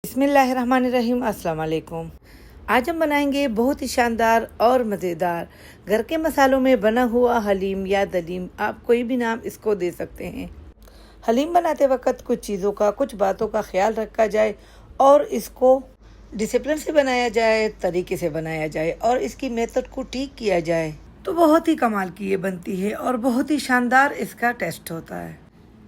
बिस्मिल्लाहिर्रहमानिर्रहीम। अस्सलाम वालेकुम। आज हम बनाएंगे बहुत ही शानदार और मज़ेदार घर के मसालों में बना हुआ हलीम या दलीम, आप कोई भी नाम इसको दे सकते हैं। हलीम बनाते वक्त कुछ चीज़ों का, कुछ बातों का ख्याल रखा जाए और इसको डिसिप्लिन से बनाया जाए, तरीके से बनाया जाए और इसकी मेथड को ठीक किया जाए तो बहुत ही कमाल की ये बनती है और बहुत ही शानदार इसका टेस्ट होता है।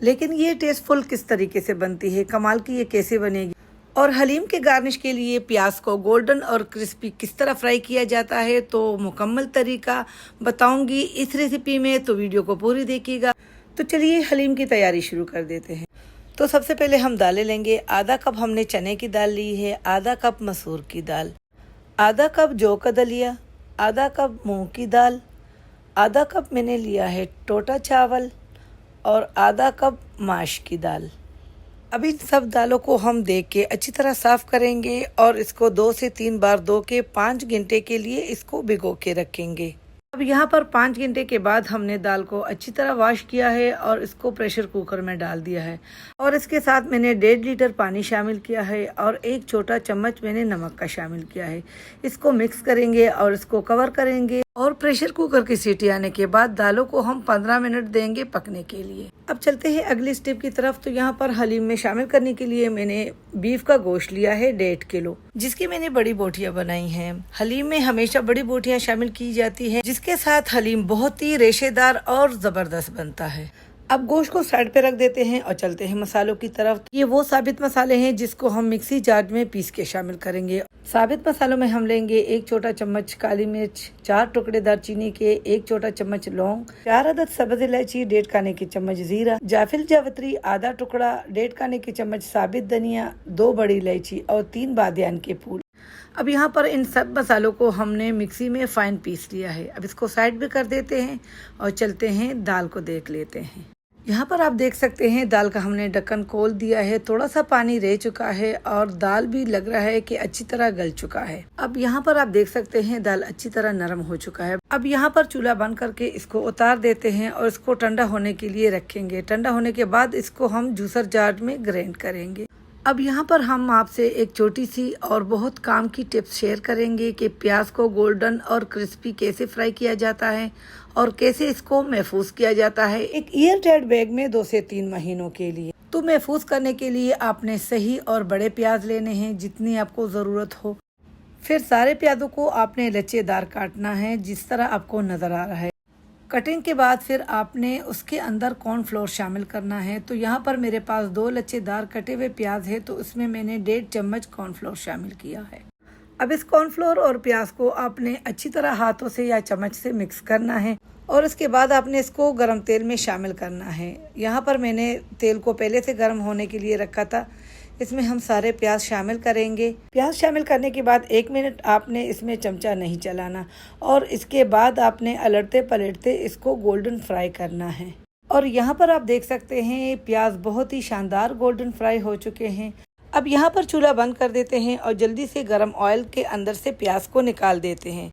लेकिन ये टेस्टफुल किस तरीके से बनती है, कमाल की ये कैसे बनेगी, और हलीम के गार्निश के लिए प्याज को गोल्डन और क्रिस्पी किस तरह फ्राई किया जाता है तो मुकम्मल तरीका बताऊंगी इस रेसिपी में, तो वीडियो को पूरी देखिएगा। तो चलिए हलीम की तैयारी शुरू कर देते हैं। तो सबसे पहले हम दालें लेंगे। आधा कप हमने चने की दाल ली है, आधा कप मसूर की दाल, आधा कप जौ का दलिया, आधा कप मूंग की दाल, आधा कप मैंने लिया है टोटा चावल और आधा कप माश की दाल। अब इन सब दालों को हम देख के अच्छी तरह साफ करेंगे और इसको 2 से 3 बार धो के 5 घंटे के लिए इसको भिगो के रखेंगे। अब यहाँ पर 5 घंटे के बाद हमने दाल को अच्छी तरह वॉश किया है और इसको प्रेशर कुकर में डाल दिया है और इसके साथ मैंने 1.5 लीटर पानी शामिल किया है और 1 छोटा चम्मच मैंने नमक का शामिल किया है। इसको मिक्स करेंगे और इसको कवर करेंगे और प्रेशर कुकर की सीटी आने के बाद दालों को हम 15 मिनट देंगे पकने के लिए। अब चलते हैं अगली स्टेप की तरफ। तो यहाँ पर हलीम में शामिल करने के लिए मैंने बीफ का गोश्त लिया है 1.5 किलो, जिसकी मैंने बड़ी बोटियां बनाई हैं। हलीम में हमेशा बड़ी बोटियां शामिल की जाती हैं, जिसके साथ हलीम बहुत ही रेशेदार और जबरदस्त बनता है। अब गोश्त को साइड पे रख देते हैं और चलते हैं मसालों की तरफ। ये वो साबित मसाले हैं जिसको हम मिक्सी जार में पीस के शामिल करेंगे। साबित मसालों में हम लेंगे 1 छोटा चम्मच काली मिर्च, 4 टुकड़े दालचीनी के, 1 छोटा चम्मच लौंग, 4 अदद सब्ज इलायची, 1.5 खाने की चम्मच जीरा, जायफल जावित्री आधा टुकड़ा, 1.5 खाने की चम्मच साबित धनिया, 2 बड़ी इलायची और 3 बादियान के फूल। अब यहाँ पर इन सब मसालों को हमने मिक्सी में फाइन पीस लिया है। अब इसको साइड में कर देते हैं और चलते हैं दाल को देख लेते हैं। यहाँ पर आप देख सकते हैं दाल का हमने ढक्कन खोल दिया है, थोड़ा सा पानी रह चुका है और दाल भी लग रहा है कि अच्छी तरह गल चुका है। अब यहाँ पर आप देख सकते हैं दाल अच्छी तरह नरम हो चुका है। अब यहाँ पर चूल्हा बंद करके इसको उतार देते हैं और इसको ठंडा होने के लिए रखेंगे। ठंडा होने के बाद इसको हम जूसर जार में ग्राइंड करेंगे। अब यहाँ पर हम आपसे एक छोटी सी और बहुत काम की टिप्स शेयर करेंगे कि प्याज को गोल्डन और क्रिस्पी कैसे फ्राई किया जाता है और कैसे इसको महफूज किया जाता है एक एयर टाइट बैग में 2 से 3 महीनों के लिए। तो महफूज करने के लिए आपने सही और बड़े प्याज लेने हैं जितनी आपको ज़रूरत हो। फिर सारे प्याजों को आपने लच्छेदार काटना है जिस तरह आपको नज़र आ रहा है। कटिंग के बाद फिर आपने उसके अंदर कॉर्नफ्लोर शामिल करना है। तो यहाँ पर मेरे पास 2 लच्छेदार कटे हुए प्याज है तो उसमें मैंने 1.5 चम्मच कॉर्नफ्लोर शामिल किया है। अब इस कॉर्नफ्लोर और प्याज को आपने अच्छी तरह हाथों से या चम्मच से मिक्स करना है और उसके बाद आपने इसको गर्म तेल में शामिल करना है। यहाँ पर मैंने तेल को पहले से गर्म होने के लिए रखा था। इसमें हम सारे प्याज शामिल करेंगे। प्याज शामिल करने के बाद 1 मिनट आपने इसमें चमचा नहीं चलाना और इसके बाद आपने अलटते पलटते इसको गोल्डन फ्राई करना है। और यहाँ पर आप देख सकते हैं प्याज बहुत ही शानदार गोल्डन फ्राई हो चुके हैं। अब यहाँ पर चूल्हा बंद कर देते हैं और जल्दी से गर्म ऑयल के अंदर से प्याज को निकाल देते हैं।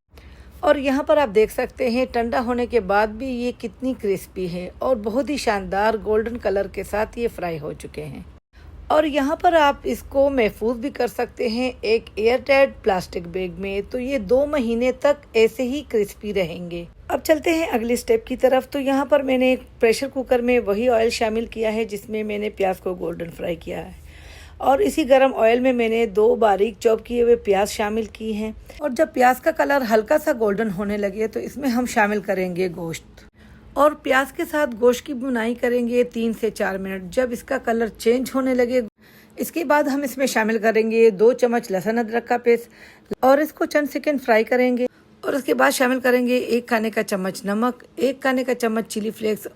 और यहाँ पर आप देख सकते हैं ठंडा होने के बाद भी ये कितनी क्रिस्पी है और बहुत ही शानदार गोल्डन कलर के साथ ये फ्राई हो चुके हैं। और यहाँ पर आप इसको महफूज भी कर सकते हैं एक एयर टाइट प्लास्टिक बैग में, तो ये 2 महीने तक ऐसे ही क्रिस्पी रहेंगे। अब चलते हैं अगली स्टेप की तरफ। तो यहाँ पर मैंने प्रेशर कुकर में वही ऑयल शामिल किया है जिसमें मैंने प्याज को गोल्डन फ्राई किया है और इसी गर्म ऑयल में मैंने 2 बारीक चॉप किए हुए प्याज शामिल की हैं। और जब प्याज का कलर हल्का सा गोल्डन होने लगे तो इसमें हम शामिल करेंगे गोश्त और प्याज के साथ गोश्त की भुनाई करेंगे 3 से 4 मिनट। जब इसका कलर चेंज होने लगे इसके बाद हम इसमें शामिल करेंगे 2 चम्मच लहसुन अदरक का पेस्ट और इसको चंद सेकंड फ्राई करेंगे। और उसके बाद शामिल करेंगे 1 खाने का चम्मच नमक, 1 खाने का चम्मच चिली फ्लेक्स,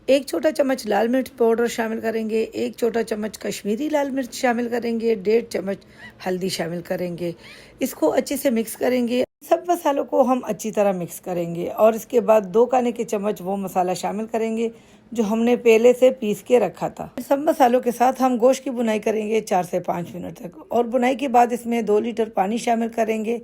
1 छोटा चम्मच लाल मिर्च पाउडर शामिल करेंगे, 1 छोटा चम्मच कश्मीरी लाल मिर्च शामिल करेंगे, 1.5 चम्मच हल्दी शामिल करेंगे। इसको अच्छे से मिक्स करेंगे। सब मसालों को हम अच्छी तरह मिक्स करेंगे और इसके बाद 2 खाने के चम्मच वो मसाला शामिल करेंगे जो हमने पहले से पीस के रखा था। सब मसालों के साथ हम गोश्त की भुनाई करेंगे 4 से 5 मिनट तक और भुनाई के बाद इसमें 2 लीटर पानी शामिल करेंगे।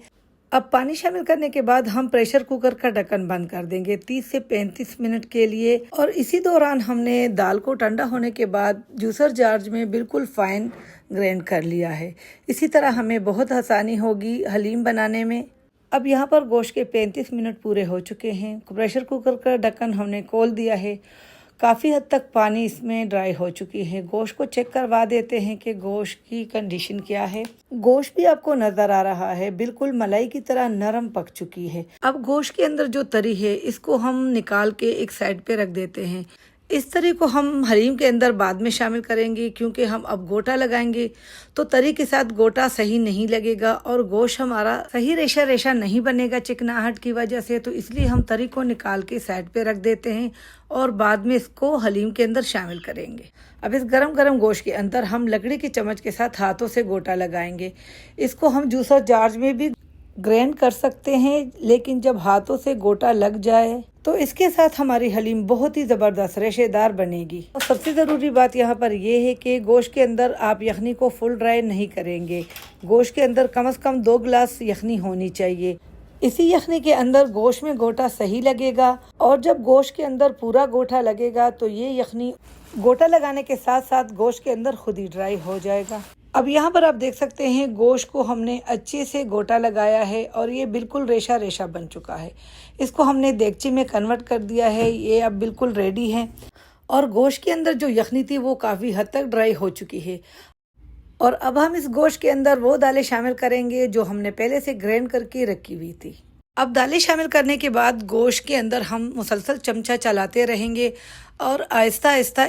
अब पानी शामिल करने के बाद हम प्रेशर कुकर का ढक्कन बंद कर देंगे 30 से 35 मिनट के लिए। और इसी दौरान हमने दाल को ठंडा होने के बाद जूसर जार में बिल्कुल फाइन ग्राइंड कर लिया है। इसी तरह हमें बहुत आसानी होगी हलीम बनाने में। अब यहाँ पर गोश्त के 35 मिनट पूरे हो चुके हैं। प्रेशर कुकर का ढक्कन हमने खोल दिया है। काफ़ी हद तक पानी इसमें ड्राई हो चुकी है। गोश्त को चेक करवा देते हैं कि गोश्त की कंडीशन क्या है। गोश्त भी आपको नज़र आ रहा है बिल्कुल मलाई की तरह नरम पक चुकी है। अब गोश्त के अंदर जो तरी है इसको हम निकाल के एक साइड पे रख देते हैं। इस तरी को हम हलीम के अंदर बाद में शामिल करेंगे, क्योंकि हम अब गोटा लगाएंगे तो तरी के साथ गोटा सही नहीं लगेगा और गोश्त हमारा सही रेशा रेशा नहीं बनेगा चिकनाहट की वजह से। तो इसलिए हम तरी को निकाल के साइड पे रख देते हैं और बाद में इसको हलीम के अंदर शामिल करेंगे। अब इस गरम गरम गोश्त के अंदर हम लकड़ी के चम्मच के साथ हाथों से गोटा लगाएंगे। इसको हम जूसर जार में भी ग्राइंड कर सकते हैं, लेकिन जब हाथों से गोटा लग जाए तो इसके साथ हमारी हलीम बहुत ही ज़बरदस्त रेशेदार बनेगी। और सबसे ज़रूरी बात यहाँ पर यह है कि गोश्त के अंदर आप यखनी को फुल ड्राई नहीं करेंगे। गोश्त के अंदर कम से कम 2 गिलास यखनी होनी चाहिए। इसी यखनी के अंदर गोश्त में गोटा सही लगेगा और जब गोश्त के अंदर पूरा गोटा लगेगा तो ये यखनी गोटा लगाने के साथ साथ गोश्त के अंदर खुद ही ड्राई हो जाएगा। अब यहाँ पर आप देख सकते हैं गोश्त को हमने अच्छे से गोटा लगाया है और ये बिल्कुल रेशा रेशा बन चुका है। इसको हमने देगची में कन्वर्ट कर दिया है। ये अब बिल्कुल रेडी है और गोश्त के अंदर जो यखनी थी वो काफ़ी हद तक ड्राई हो चुकी है। और अब हम इस गोश्त के अंदर वो दालें शामिल करेंगे जो हमने पहले से ग्राइंड करके रखी हुई थी। अब दालें शामिल करने के बाद गोश्त के अंदर हम मुसलसल चमचा चलाते रहेंगे और आहिस्ता आहिस्ता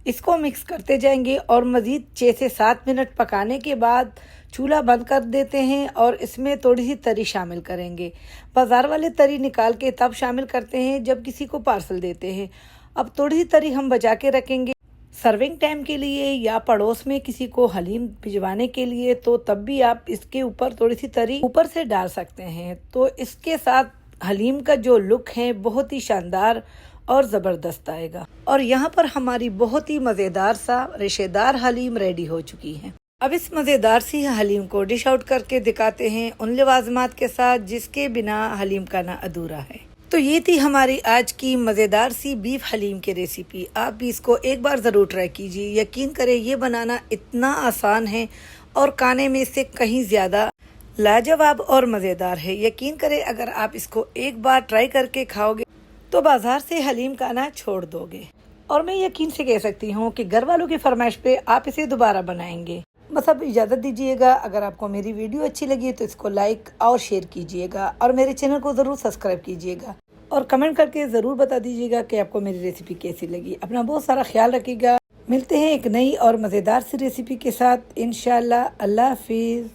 इसको मिक्स करते जाएंगे और मज़ीद 6 से 7 मिनट पकाने के बाद चूल्हा बंद कर देते हैं और इसमें थोड़ी सी तरी शामिल करेंगे। बाज़ार वाले तरी निकाल के तब शामिल करते हैं जब किसी को पार्सल देते हैं। अब थोड़ी सी तरी हम बचा के रखेंगे सर्विंग टाइम के लिए या पड़ोस में किसी को हलीम भिजवाने के लिए, तो तब भी आप इसके ऊपर थोड़ी सी तरी ऊपर से डाल सकते हैं। तो इसके साथ हलीम का जो लुक है बहुत ही शानदार और ज़बरदस्त आएगा। और यहाँ पर हमारी बहुत ही मज़ेदार सा रेशेदार हलीम रेडी हो चुकी है। अब इस मज़ेदार सी हलीम को डिश आउट करके दिखाते हैं उन लवाज़मात के साथ जिसके बिना हलीम का ना अधूरा है। तो ये थी हमारी आज की मज़ेदार सी बीफ हलीम की रेसिपी। आप भी इसको एक बार ज़रूर ट्राई कीजिए। यकीन करें ये बनाना इतना आसान है और खाने में इससे कहीं ज़्यादा लाजवाब और मज़ेदार है। यकीन करें अगर आप इसको एक बार ट्राई करके खाओगे तो बाजार से हलीम खाना छोड़ दोगे। और मैं यकीन से कह सकती हूँ कि घर वालों की फरमाइश पे आप इसे दोबारा बनाएंगे। बस अब इजाज़त दीजिएगा। अगर आपको मेरी वीडियो अच्छी लगी तो इसको लाइक और शेयर कीजिएगा और मेरे चैनल को ज़रूर सब्सक्राइब कीजिएगा और कमेंट करके ज़रूर बता दीजिएगा कि आपको मेरी रेसिपी कैसी लगी। अपना बहुत सारा ख्याल रखिएगा। मिलते हैं एक नई और मज़ेदार सी रेसिपी के साथ इंशाल्लाह। अल्लाह हाफिज़।